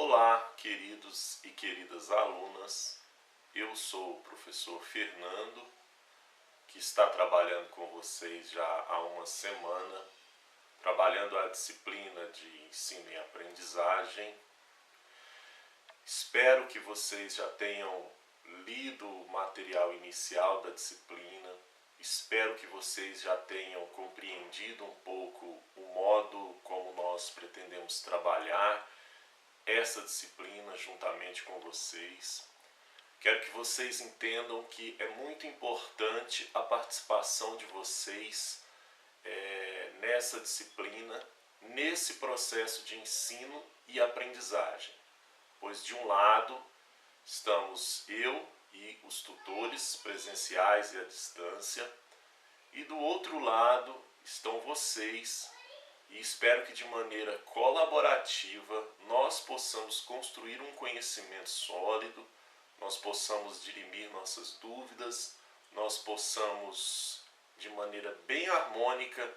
Olá, queridos e queridas alunas. Eu sou o professor Fernando, que está trabalhando com vocês já há uma semana, trabalhando a disciplina de ensino e aprendizagem. Espero que vocês já tenham lido o material inicial da disciplina. Espero que vocês já tenham compreendido um pouco o modo como nós pretendemos trabalhar essa disciplina juntamente com vocês. Quero que vocês entendam que é muito importante a participação de vocês nessa disciplina, nesse processo de ensino e aprendizagem. Pois de um lado estamos eu e os tutores presenciais e à distância, e do outro lado estão vocês, e espero que de maneira colaborativa nós possamos construir um conhecimento sólido, nós possamos dirimir nossas dúvidas, nós possamos de maneira bem harmônica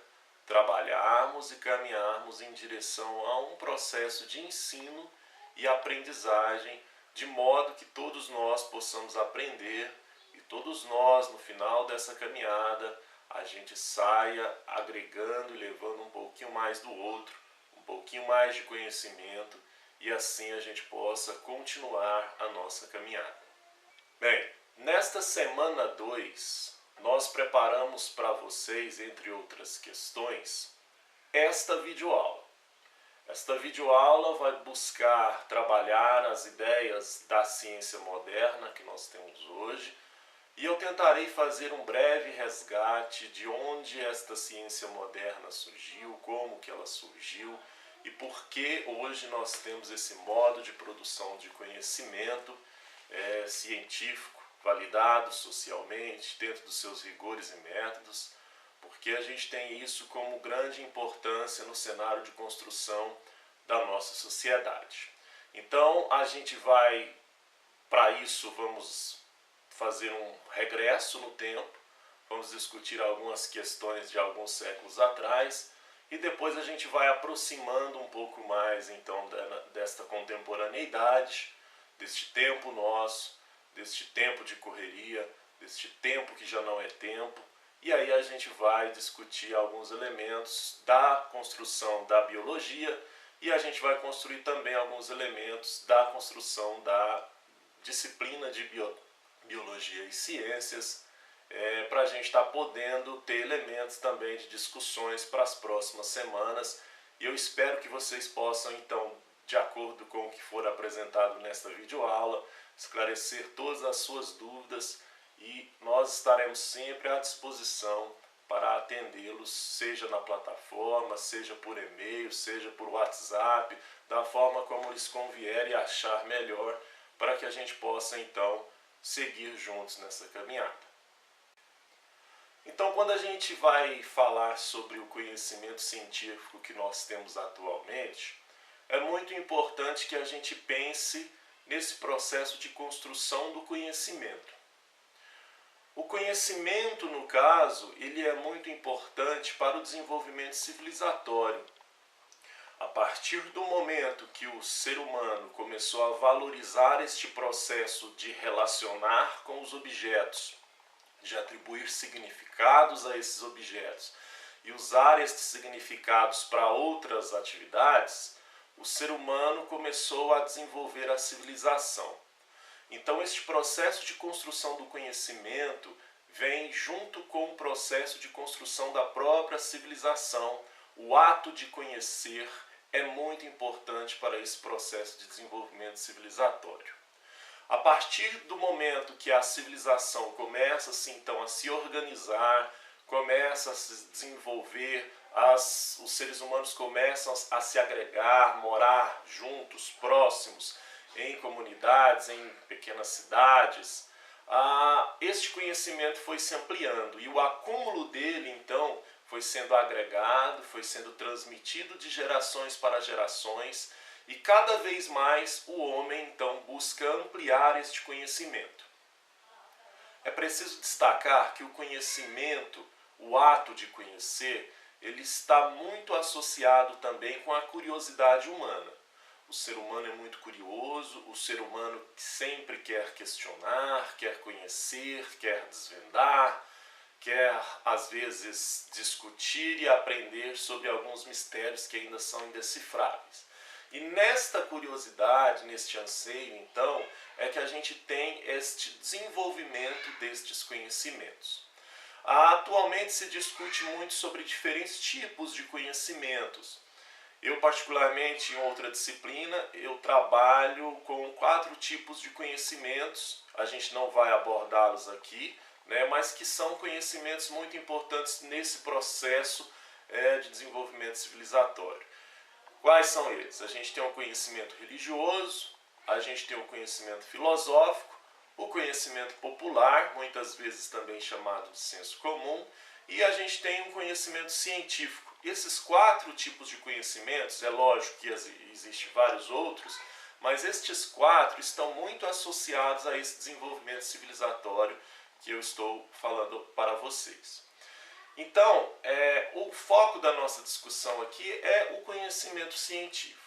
trabalharmos e caminharmos em direção a um processo de ensino e aprendizagem, de modo que todos nós possamos aprender e todos nós, no final dessa caminhada, a gente saia agregando e levando um pouquinho mais do outro, um pouquinho mais de conhecimento, e assim a gente possa continuar a nossa caminhada. Bem, nesta semana 2, nós preparamos para vocês, entre outras questões, esta videoaula. Esta videoaula vai buscar trabalhar as ideias da ciência moderna que nós temos hoje, e eu tentarei fazer um breve resgate de onde esta ciência moderna surgiu, como que ela surgiu e por que hoje nós temos esse modo de produção de conhecimento científico, validado socialmente, dentro dos seus rigores e métodos, porque a gente tem isso como grande importância no cenário de construção da nossa sociedade. Então, a gente vai, para isso, vamos fazer um regresso no tempo, vamos discutir algumas questões de alguns séculos atrás, e depois a gente vai aproximando um pouco mais, então, desta contemporaneidade, deste tempo nosso, deste tempo de correria, deste tempo que já não é tempo, e aí a gente vai discutir alguns elementos da construção da biologia, e a gente vai construir também alguns elementos da construção da disciplina de biologia e ciências, para a gente estar podendo ter elementos também de discussões para as próximas semanas. E eu espero que vocês possam, então, de acordo com o que for apresentado nesta videoaula, esclarecer todas as suas dúvidas, e nós estaremos sempre à disposição para atendê-los, seja na plataforma, seja por e-mail, seja por WhatsApp, da forma como lhes convier e achar melhor, para que a gente possa, então, seguir juntos nessa caminhada. Então, quando a gente vai falar sobre o conhecimento científico que nós temos atualmente, é muito importante que a gente pense nesse processo de construção do conhecimento. O conhecimento, no caso, ele é muito importante para o desenvolvimento civilizatório. A partir do momento que o ser humano começou a valorizar este processo de relacionar com os objetos, de atribuir significados a esses objetos e usar estes significados para outras atividades, o ser humano começou a desenvolver a civilização. Então, este processo de construção do conhecimento vem junto com o processo de construção da própria civilização. O ato de conhecer é muito importante para esse processo de desenvolvimento civilizatório. A partir do momento que a civilização começa, então, a se organizar, começa a se desenvolver, os seres humanos começam a se agregar, morar juntos, próximos, em comunidades, em pequenas cidades, este conhecimento foi se ampliando, e o acúmulo dele, então, foi sendo agregado, foi sendo transmitido de gerações para gerações, e cada vez mais o homem, então, busca ampliar este conhecimento. É preciso destacar que o conhecimento, o ato de conhecer, ele está muito associado também com a curiosidade humana. O ser humano é muito curioso, o ser humano sempre quer questionar, quer conhecer, quer desvendar, quer às vezes discutir e aprender sobre alguns mistérios que ainda são indecifráveis. E nesta curiosidade, neste anseio, então, é que a gente tem este desenvolvimento destes conhecimentos. Atualmente se discute muito sobre diferentes tipos de conhecimentos. Eu, particularmente, em outra disciplina, eu trabalho com 4 tipos de conhecimentos. A gente não vai abordá-los aqui, né, mas que são conhecimentos muito importantes nesse processo de desenvolvimento civilizatório. Quais são eles? A gente tem o conhecimento religioso, a gente tem o conhecimento filosófico, o conhecimento popular, muitas vezes também chamado de senso comum, e a gente tem um conhecimento científico. Esses 4 tipos de conhecimentos, é lógico que existem vários outros, mas estes 4 estão muito associados a esse desenvolvimento civilizatório que eu estou falando para vocês. Então, o foco da nossa discussão aqui é o conhecimento científico.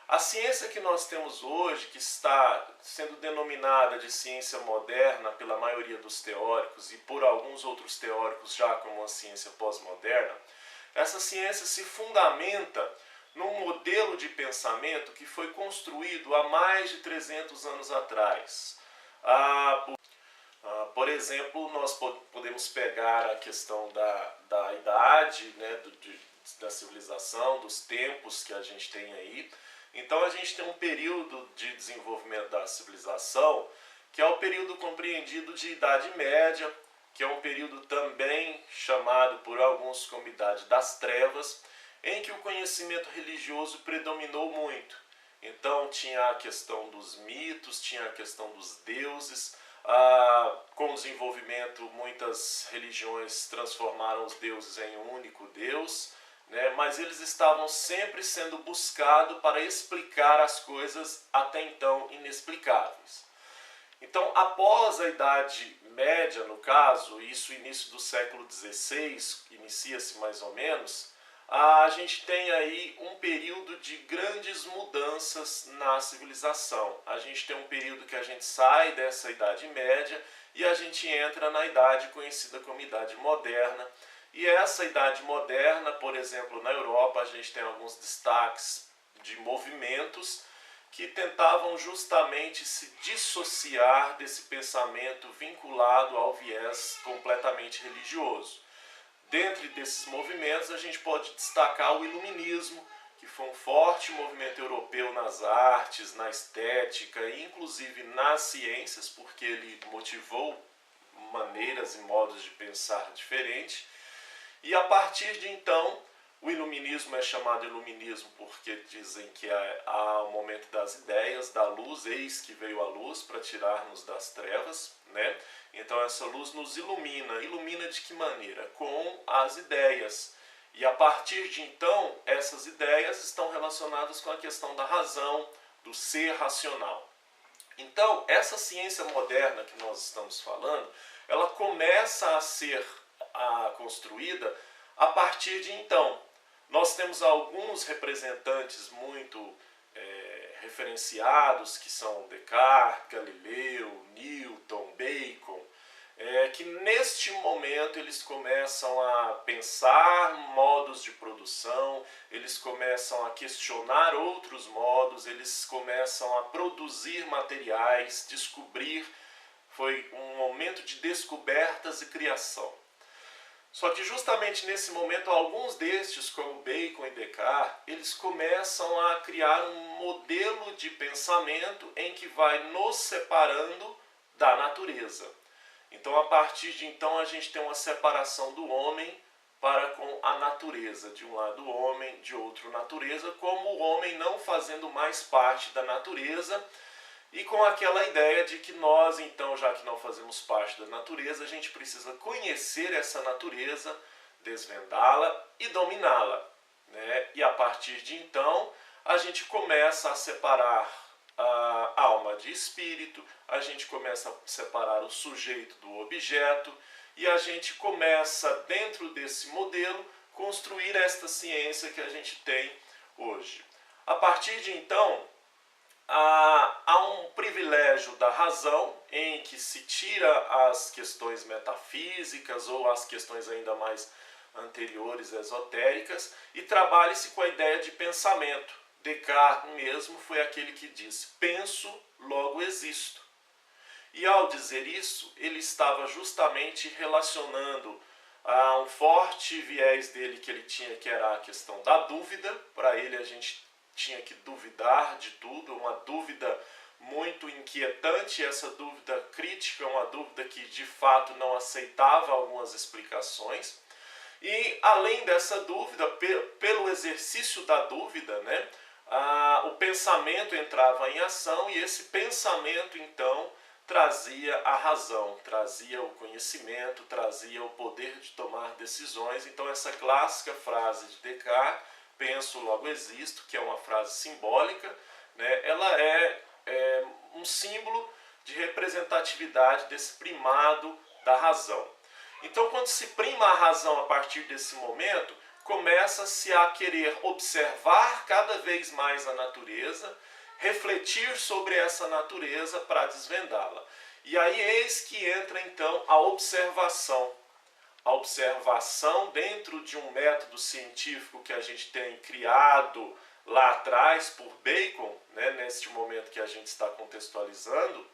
A ciência que nós temos hoje, que está sendo denominada de ciência moderna pela maioria dos teóricos e por alguns outros teóricos já como a ciência pós-moderna, essa ciência se fundamenta num modelo de pensamento que foi construído há mais de 300 anos atrás. Por exemplo, nós podemos pegar a questão da idade, né, da civilização, dos tempos que a gente tem aí. Então a gente tem um período de desenvolvimento da civilização, que é o período compreendido de Idade Média, que é um período também chamado por alguns como Idade das Trevas, em que o conhecimento religioso predominou muito. Então tinha a questão dos mitos, tinha a questão dos deuses. Com o desenvolvimento, muitas religiões transformaram os deuses em um único Deus, né? Mas eles estavam sempre sendo buscados para explicar as coisas até então inexplicáveis. Então, após a Idade Média, no caso, isso início do século XVI, inicia-se mais ou menos, a gente tem aí um período de grandes mudanças na civilização. A gente tem um período que a gente sai dessa Idade Média e a gente entra na idade conhecida como Idade Moderna. E essa Idade Moderna, por exemplo, na Europa, a gente tem alguns destaques de movimentos que tentavam justamente se dissociar desse pensamento vinculado ao viés completamente religioso. Dentre desses movimentos, a gente pode destacar o Iluminismo, que foi um forte movimento europeu nas artes, na estética e inclusive nas ciências, porque ele motivou maneiras e modos de pensar diferentes. E a partir de então, o Iluminismo é chamado Iluminismo porque dizem que há o momento das ideias, da luz, eis que veio a luz para tirar-nos das trevas, né? Então essa luz nos ilumina. Ilumina de que maneira? Com as ideias. E a partir de então, essas ideias estão relacionadas com a questão da razão, do ser racional. Então, essa ciência moderna que nós estamos falando, ela começa a ser construída a partir de então. Nós temos alguns representantes muito referenciados, que são Descartes, Galileu, Newton, Bacon, que neste momento eles começam a pensar modos de produção, eles começam a questionar outros modos, eles começam a produzir materiais, descobrir. Foi um momento de descobertas e criação. Só que justamente nesse momento, alguns destes, como Bacon e Descartes, eles começam a criar um modelo de pensamento em que vai nos separando da natureza. Então, a partir de então, a gente tem uma separação do homem para com a natureza. De um lado o homem, de outro natureza, como o homem não fazendo mais parte da natureza, e com aquela ideia de que nós, então, já que não fazemos parte da natureza, a gente precisa conhecer essa natureza, desvendá-la e dominá-la, né? E a partir de então, a gente começa a separar a alma de espírito, a gente começa a separar o sujeito do objeto, e a gente começa, dentro desse modelo, construir esta ciência que a gente tem hoje. A partir de então, há um privilégio da razão, em que se tira as questões metafísicas ou as questões ainda mais anteriores, esotéricas, e trabalha-se com a ideia de pensamento. Descartes mesmo foi aquele que disse: penso, logo existo. E ao dizer isso, ele estava justamente relacionando a um forte viés dele que ele tinha, que era a questão da dúvida. Para ele, a gente tinha que duvidar de tudo, uma dúvida muito inquietante, essa dúvida crítica, uma dúvida que de fato não aceitava algumas explicações. E além dessa dúvida, pelo exercício da dúvida, né, o pensamento entrava em ação, e esse pensamento então trazia a razão, trazia o conhecimento, trazia o poder de tomar decisões. Então essa clássica frase de Descartes, penso, logo existo, que é uma frase simbólica, né, ela é um símbolo de representatividade desse primado da razão. Então, quando se prima a razão a partir desse momento, começa-se a querer observar cada vez mais a natureza, refletir sobre essa natureza para desvendá-la. E aí eis que entra então a observação. A observação dentro de um método científico que a gente tem criado lá atrás por Bacon, né, neste momento que a gente está contextualizando,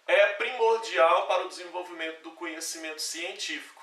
é primordial para o desenvolvimento do conhecimento científico.